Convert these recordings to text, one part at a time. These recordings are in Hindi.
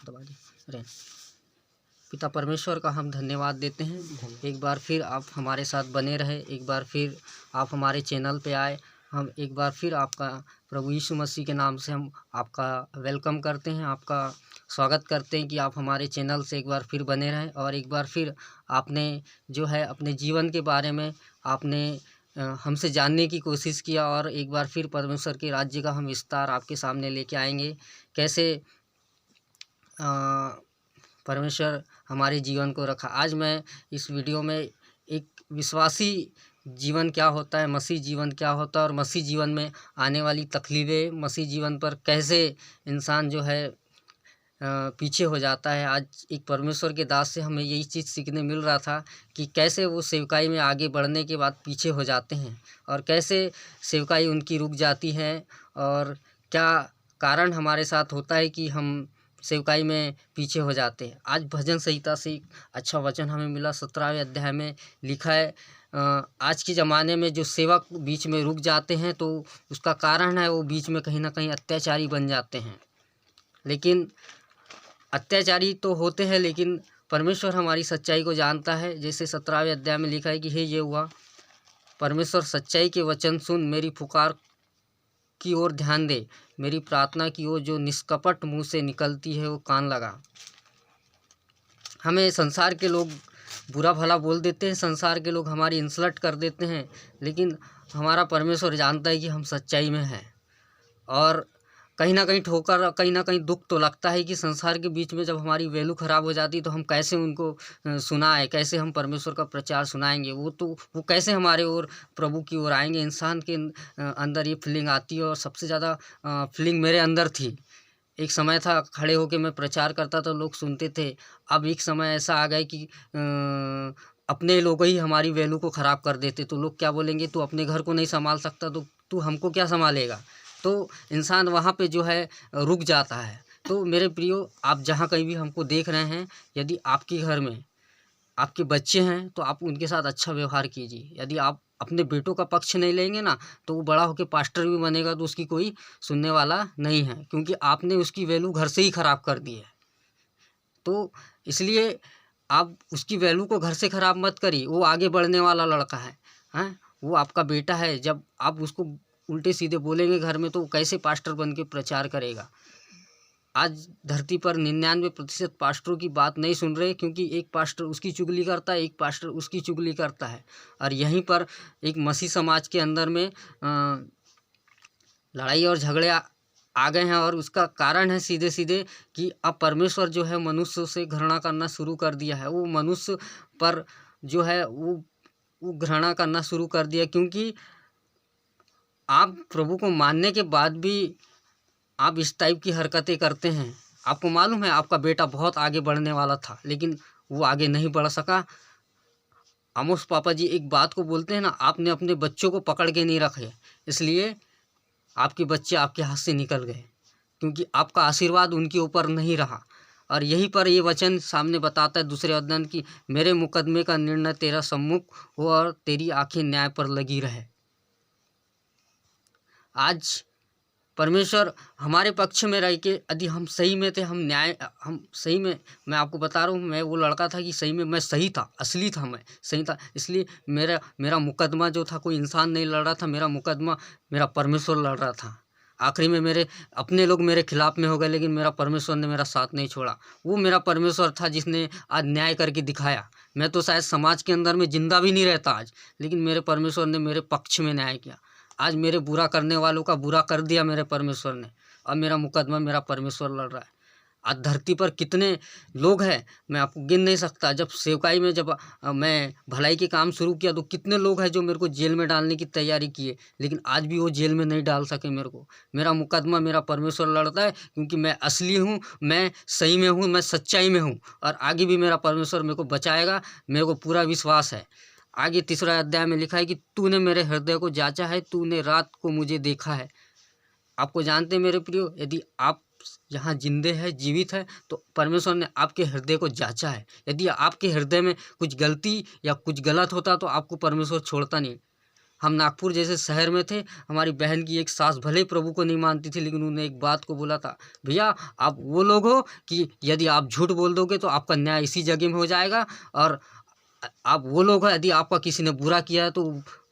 दबा दी। पिता परमेश्वर का हम धन्यवाद देते हैं, एक बार फिर आप हमारे साथ बने रहे, एक बार फिर आप हमारे चैनल पे आए। हम एक बार फिर आपका प्रभु यीशु मसीह के नाम से हम आपका वेलकम करते हैं, आपका स्वागत करते हैं कि आप हमारे चैनल से एक बार फिर बने रहें। और एक बार फिर आपने जो है अपने जीवन के बारे में आपने हमसे जानने की कोशिश किया, और एक बार फिर परमेश्वर के राज्य का हम विस्तार आपके सामने लेके आएंगे, कैसे परमेश्वर हमारे जीवन को रखा। आज मैं इस वीडियो में एक विश्वासी जीवन क्या होता है, मसीह जीवन क्या होता है, और मसीह जीवन में आने वाली तकलीफ़ें, मसीह जीवन पर कैसे इंसान जो है पीछे हो जाता है। आज एक परमेश्वर के दास से हमें यही चीज़ सीखने मिल रहा था कि कैसे वो सेवकाई में आगे बढ़ने के बाद पीछे हो जाते हैं, और कैसे सेवकाई उनकी रुक जाती है, और क्या कारण हमारे साथ होता है कि हम सेवकाई में पीछे हो जाते हैं। आज भजन संहिता से एक अच्छा वचन हमें मिला, 17वें अध्याय में लिखा है, आज के ज़माने में जो सेवक बीच में रुक जाते हैं तो उसका कारण है वो बीच में कहीं ना कहीं अत्याचारी बन जाते हैं। लेकिन अत्याचारी तो होते हैं, लेकिन परमेश्वर हमारी सच्चाई को जानता है। जैसे 17वें अध्याय में लिखा है कि हे यहोवा परमेश्वर, सच्चाई के वचन सुन, मेरी पुकार की ओर ध्यान दे, मेरी प्रार्थना की ओर जो निष्कपट मुंह से निकलती है वो कान लगा। हमें संसार के लोग बुरा भला बोल देते हैं, संसार के लोग हमारी इंसल्ट कर देते हैं, लेकिन हमारा परमेश्वर जानता है कि हम सच्चाई में हैं। और कहीं ना कहीं ठोकर, कहीं ना कहीं दुख तो लगता है कि संसार के बीच में जब हमारी वैल्यू ख़राब हो जाती तो हम कैसे उनको सुनाएं, कैसे हम परमेश्वर का प्रचार सुनाएंगे। वो कैसे हमारे ओर प्रभु की ओर आएंगे। इंसान के अंदर ये फीलिंग आती है, और सबसे ज़्यादा फीलिंग मेरे अंदर थी। एक समय था खड़े होकर मैं प्रचार करता था, लोग सुनते थे। अब एक समय ऐसा आ गया कि अपने लोग ही हमारी वैल्यू को ख़राब कर देते। तो लोग क्या बोलेंगे, तू अपने घर को नहीं संभाल सकता तो तू हमको क्या संभालेगा। तो इंसान वहाँ पे जो है रुक जाता है। तो मेरे प्रियो, आप जहाँ कहीं भी हमको देख रहे हैं, यदि आपके घर में आपके बच्चे हैं तो आप उनके साथ अच्छा व्यवहार कीजिए। यदि आप अपने बेटों का पक्ष नहीं लेंगे ना, तो वो बड़ा होकर पास्टर भी बनेगा तो उसकी कोई सुनने वाला नहीं है, क्योंकि आपने उसकी वैल्यू घर से ही ख़राब कर दी है। तो इसलिए आप उसकी वैल्यू को घर से ख़राब मत करिए। वो आगे बढ़ने वाला लड़का है, हैं, वो आपका बेटा है। जब आप उसको उल्टे सीधे बोलेंगे घर में, तो वो कैसे पास्टर बन के प्रचार करेगा। आज धरती पर 99% पास्टरों की बात नहीं सुन रहे, क्योंकि एक पास्टर उसकी चुगली करता है, एक पास्टर उसकी चुगली करता है। और यहीं पर एक मसीह समाज के अंदर में लड़ाई और झगड़े आ गए हैं, और उसका कारण है सीधे सीधे कि अब परमेश्वर जो है मनुष्य से घृणा करना शुरू कर दिया है। वो मनुष्य पर जो है वो घृणा करना शुरू कर दिया, क्योंकि आप प्रभु को मानने के बाद भी आप इस टाइप की हरकतें करते हैं। आपको मालूम है आपका बेटा बहुत आगे बढ़ने वाला था, लेकिन वो आगे नहीं बढ़ सका। आमोस पापा जी एक बात को बोलते हैं ना, आपने अपने बच्चों को पकड़ के नहीं रखे, इसलिए आपके बच्चे आपके हाथ से निकल गए, क्योंकि आपका आशीर्वाद उनके ऊपर नहीं रहा। और यहीं पर ये वचन सामने बताता है दूसरे अध्ययन की, मेरे मुकदमे का निर्णय तेरा सम्मुख हो और तेरी आंखें न्याय पर लगी रहे। आज परमेश्वर हमारे पक्ष में रह के, यदि हम सही में थे, हम सही में, मैं आपको बता रहा हूँ, मैं वो लड़का था कि सही में मैं सही था, असली था, मैं सही था। इसलिए मेरा मुकदमा जो था कोई इंसान नहीं लड़ रहा था, मेरा मुकदमा मेरा परमेश्वर लड़ रहा था। आखिरी में मेरे अपने लोग मेरे खिलाफ में हो गए, लेकिन मेरा परमेश्वर ने मेरा साथ नहीं छोड़ा। वो मेरा परमेश्वर था जिसने आज न्याय करके दिखाया। मैं तो शायद समाज के अंदर में जिंदा भी नहीं रहता आज, लेकिन मेरे परमेश्वर ने मेरे पक्ष में न्याय किया। आज मेरे बुरा करने वालों का बुरा कर दिया मेरे परमेश्वर ने, और मेरा मुकदमा मेरा परमेश्वर लड़ रहा है। आज धरती पर कितने लोग हैं, मैं आपको गिन नहीं सकता। जब सेवकाई में जब मैं भलाई के काम शुरू किया तो कितने लोग हैं जो मेरे को जेल में डालने की तैयारी किए, लेकिन आज भी वो जेल में नहीं डाल सके मेरे को। मेरा मुकदमा मेरा परमेश्वर लड़ता है, क्योंकि मैं असली हूँ, मैं सही में हूँ, मैं सच्चाई में हूँ, और आगे भी मेरा परमेश्वर मेरे को बचाएगा, मेरे को पूरा विश्वास है। आगे 3 अध्याय में लिखा है कि तूने मेरे हृदय को जांचा है, तूने रात को मुझे देखा है। आपको जानते हैं मेरे प्रियो, यदि आप यहाँ जिंदे हैं, जीवित है, तो परमेश्वर ने आपके हृदय को जांचा है। यदि आपके हृदय में कुछ गलती या कुछ गलत होता तो आपको परमेश्वर छोड़ता नहीं। हम नागपुर जैसे शहर में थे, हमारी बहन की एक सास भले ही प्रभु को नहीं मानती थी, लेकिन उन्होंने एक बात को बोला था, भैया आप वो लोग हो कि यदि आप झूठ बोल दोगे तो आपका न्याय इसी जगह में हो जाएगा, और आप वो लोग हैं यदि आपका किसी ने बुरा किया है तो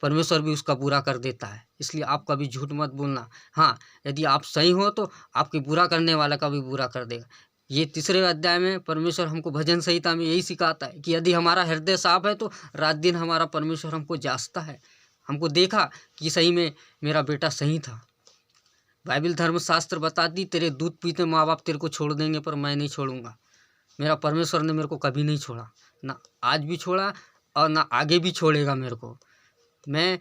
परमेश्वर भी उसका बुरा कर देता है, इसलिए आप कभी झूठ मत बोलना। हाँ, यदि आप सही हो तो आपके बुरा करने वाला का भी बुरा कर देगा। ये तीसरे अध्याय में परमेश्वर हमको भजन संहिता में यही सिखाता है कि यदि हमारा हृदय साफ है तो रात दिन हमारा परमेश्वर हमको जांचता है, हमको देखा कि सही में मेरा बेटा सही था। बाइबल धर्मशास्त्र बताती तेरे दूध पीते माँ बाप तेरे को छोड़ देंगे पर मैं नहीं छोड़ूंगा। मेरा परमेश्वर ने मेरे को कभी नहीं छोड़ा, ना आज भी छोड़ा और ना आगे भी छोड़ेगा मेरे को। मैं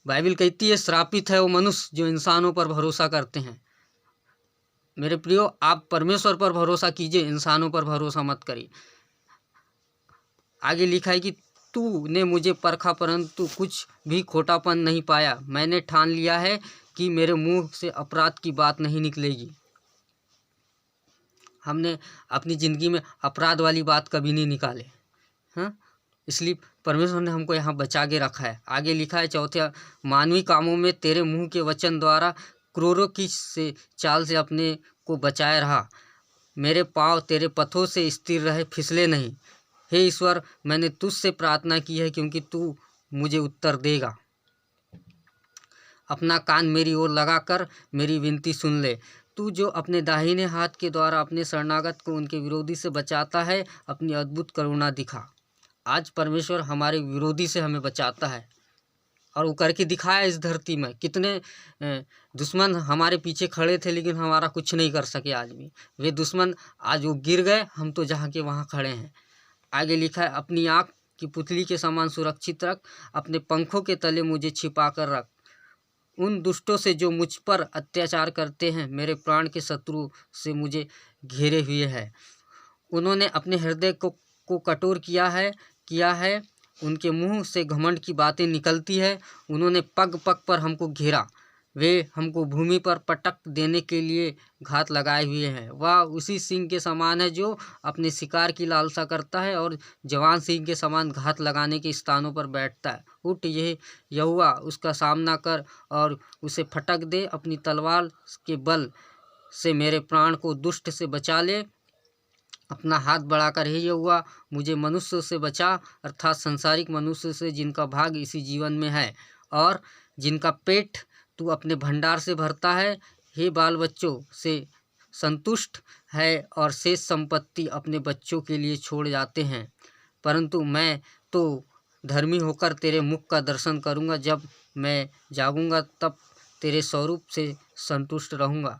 बाइबल कहती है श्रापित है वो मनुष्य जो इंसानों पर भरोसा करते हैं। मेरे प्रियो, आप परमेश्वर पर भरोसा कीजिए, इंसानों पर भरोसा मत करिए। आगे लिखा है कि तूने मुझे परखा परंतु कुछ भी खोटापन नहीं पाया। मैंने ठान लिया है कि मेरे मुंह से अपराध की बात नहीं निकलेगी। हमने अपनी ज़िंदगी में अपराध वाली बात कभी नहीं निकाले। हाँ, इसलिए परमेश्वर ने हमको यहाँ बचा के रखा है। आगे लिखा है चौथे, मानवीय कामों में तेरे मुंह के वचन द्वारा क्रूरों की से चाल से अपने को बचाए रहा। मेरे पाँव तेरे पथों से स्थिर रहे, फिसले नहीं। हे ईश्वर, मैंने तुझसे प्रार्थना की है क्योंकि तू मुझे उत्तर देगा। अपना कान मेरी ओर लगाकर मेरी विनती सुन ले। तू जो अपने दाहिने हाथ के द्वारा अपने शरणागत को उनके विरोधी से बचाता है, अपनी अद्भुत करुणा दिखा। आज परमेश्वर हमारे विरोधी से हमें बचाता है और वो करके दिखाया इस धरती में। कितने दुश्मन हमारे पीछे खड़े थे लेकिन हमारा कुछ नहीं कर सके। आज भी वे दुश्मन आज वो गिर गए, हम तो जहाँ के वहाँ खड़े हैं। आगे लिखा है, अपनी आँख की पुतली के समान सुरक्षित रख, अपने पंखों के तले मुझे छिपा कर रख। उन दुष्टों से जो मुझ पर अत्याचार करते हैं, मेरे प्राण के शत्रु से मुझे घेरे हुए हैं। उन्होंने अपने हृदय को कठोर किया है, उनके मुंह से घमंड की बातें निकलती है। उन्होंने पग पग पर हमको घेरा, वे हमको भूमि पर पटक देने के लिए घात लगाए हुए हैं। वह उसी सिंह के समान है जो अपने शिकार की लालसा करता है और जवान सिंह के समान घात लगाने के स्थानों पर बैठता है। उठ यहोवा, उसका सामना कर और उसे फटक दे। अपनी तलवार के बल से मेरे प्राण को दुष्ट से बचा ले। अपना हाथ बढ़ाकर हे यहोवा, मुझे मनुष्य से बचा, अर्थात संसारिक मनुष्य से जिनका भाग इसी जीवन में है और जिनका पेट तू अपने भंडार से भरता है। हे बाल बच्चों से संतुष्ट है और शेष संपत्ति अपने बच्चों के लिए छोड़ जाते हैं, परंतु मैं तो धर्मी होकर तेरे मुख का दर्शन करूँगा। जब मैं जागूंगा तब तेरे स्वरूप से संतुष्ट रहूँगा।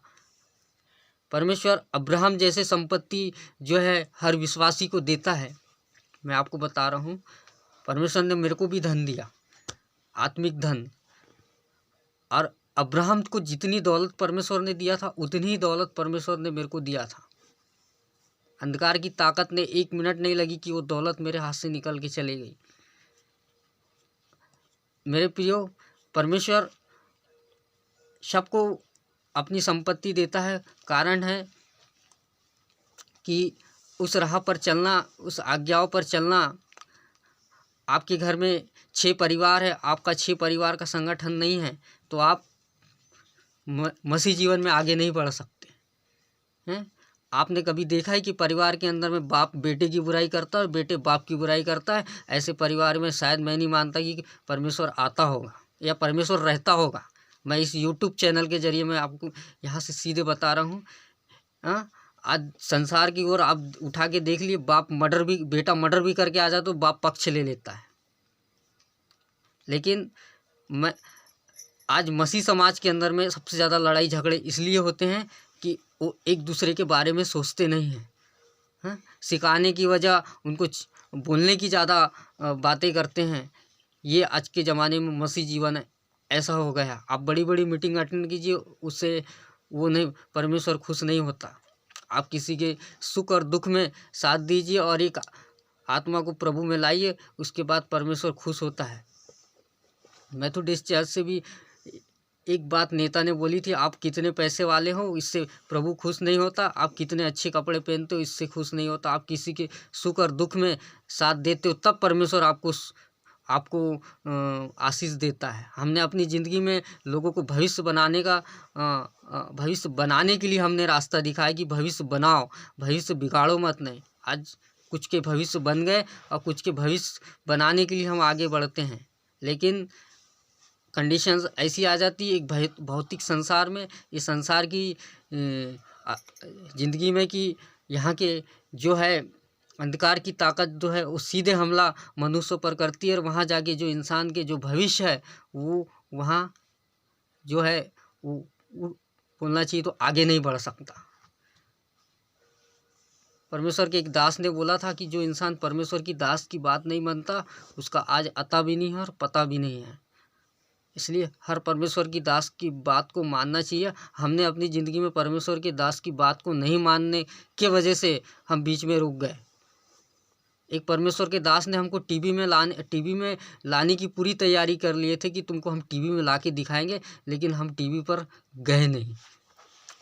परमेश्वर अब्राहम जैसे संपत्ति जो है हर विश्वासी को देता है। मैं आपको बता रहा हूँ, परमेश्वर ने मेरे को भी धन दिया, आत्मिक धन, और अब्राहम को जितनी दौलत परमेश्वर ने दिया था उतनी ही दौलत परमेश्वर ने मेरे को दिया था। अंधकार की ताकत ने 1 मिनट नहीं लगी कि वो दौलत मेरे हाथ से निकल के चली गई। मेरे प्रियो, परमेश्वर सबको अपनी संपत्ति देता है। कारण है कि उस राह पर चलना, उस आज्ञाओं पर चलना। आपके घर में 6 परिवार है, आपका 6 परिवार का संगठन नहीं है तो आप मसीह जीवन में आगे नहीं बढ़ सकते हैं। आपने कभी देखा है कि परिवार के अंदर में बाप बेटे की बुराई करता है और बेटे बाप की बुराई करता है? ऐसे परिवार में शायद मैं नहीं मानता कि परमेश्वर आता होगा या परमेश्वर रहता होगा। मैं इस YouTube चैनल के जरिए मैं आपको यहाँ से सीधे बता रहा हूँ। हाँ, आज संसार की ओर आप उठा के देख लिए, बेटा मर्डर भी करके आ जाए तो बाप पक्ष ले लेता है। लेकिन मैं आज मसीह समाज के अंदर में सबसे ज़्यादा लड़ाई झगड़े इसलिए होते हैं कि वो एक दूसरे के बारे में सोचते नहीं हैं। हाँ, सिखाने की वजह उनको बोलने की ज़्यादा बातें करते हैं। ये आज के ज़माने में मसीह जीवन है, ऐसा हो गया। आप बड़ी बड़ी मीटिंग अटेंड कीजिए, उससे वो नहीं, परमेश्वर खुश नहीं होता। आप किसी के सुख और दुख में साथ दीजिए और एक आत्मा को प्रभु में लाइए, उसके बाद परमेश्वर खुश होता है। मेथोडिस्ट चर्च से भी एक बात नेता ने बोली थी, आप कितने पैसे वाले हो इससे प्रभु खुश नहीं होता, आप कितने अच्छे कपड़े पहनते हो इससे खुश नहीं होता, आप किसी के सुख और दुख में साथ देते हो तब परमेश्वर आपको आपको आशीष देता है। हमने अपनी ज़िंदगी में लोगों को भविष्य बनाने का भविष्य बनाने के लिए हमने रास्ता दिखाया कि भविष्य बनाओ, भविष्य बिगाड़ो मत नहीं। आज कुछ के भविष्य बन गए और कुछ के भविष्य बनाने के लिए हम आगे बढ़ते हैं, लेकिन कंडीशंस ऐसी आ जाती है एक भौतिक संसार में, इस संसार की ज़िंदगी में कि यहाँ के जो है अंधकार की ताकत जो है वो सीधे हमला मनुष्यों पर करती है, और वहाँ जाके जो इंसान के जो भविष्य है वो वहाँ जो है वो बोलना चाहिए तो आगे नहीं बढ़ सकता। परमेश्वर के एक दास ने बोला था कि जो इंसान परमेश्वर की दास की बात नहीं मानता उसका आज अता भी नहीं है और पता भी नहीं है। इसलिए हर परमेश्वर की दास की बात को मानना चाहिए। हमने अपनी ज़िंदगी में परमेश्वर के दास की बात को नहीं मानने के वजह से हम बीच में रुक गए। एक परमेश्वर के दास ने हमको टीवी में लाने की पूरी तैयारी कर लिए थे कि तुमको हम टीवी में ला के दिखाएंगे, लेकिन हम टीवी पर गए नहीं।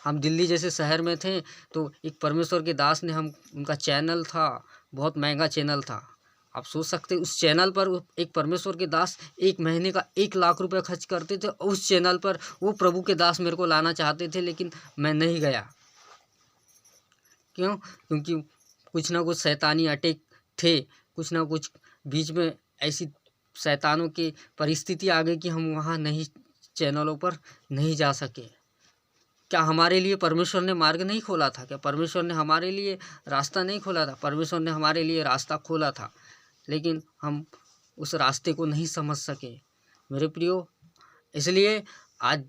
हम दिल्ली जैसे शहर में थे तो एक परमेश्वर के दास ने उनका चैनल था, बहुत महंगा चैनल था। आप सोच सकते उस चैनल पर एक परमेश्वर के दास 1 महीने का 1 लाख रुपए खर्च करते थे। उस चैनल पर वो प्रभु के दास मेरे को लाना चाहते थे, लेकिन मैं नहीं गया। क्यों? क्योंकि कुछ ना कुछ शैतानी अटैक थे, कुछ ना कुछ बीच में ऐसी शैतानों की परिस्थिति आ गई कि हम वहाँ नहीं, चैनलों पर नहीं जा सके। क्या हमारे लिए परमेश्वर ने मार्ग नहीं खोला था? क्या परमेश्वर ने हमारे लिए रास्ता नहीं खोला था? परमेश्वर ने हमारे लिए रास्ता खोला था, लेकिन हम उस रास्ते को नहीं समझ सके मेरे प्रियो। इसलिए आज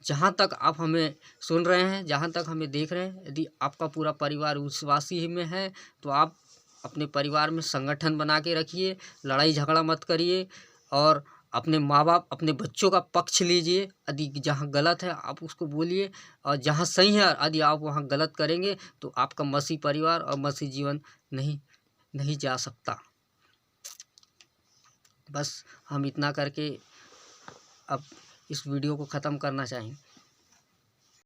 जहाँ तक आप हमें सुन रहे हैं, जहाँ तक हमें देख रहे हैं, यदि आपका पूरा परिवार विश्वासी में है तो आप अपने परिवार में संगठन बना के रखिए, लड़ाई झगड़ा मत करिए, और अपने माँ बाप अपने बच्चों का पक्ष लीजिए। यदि जहाँ गलत है आप उसको बोलिए, और जहाँ सही है यदि आप वहाँ गलत करेंगे तो आपका मसीह परिवार और मसीह जीवन नहीं जा सकता। बस हम इतना करके अब इस वीडियो को ख़त्म करना चाहेंगे।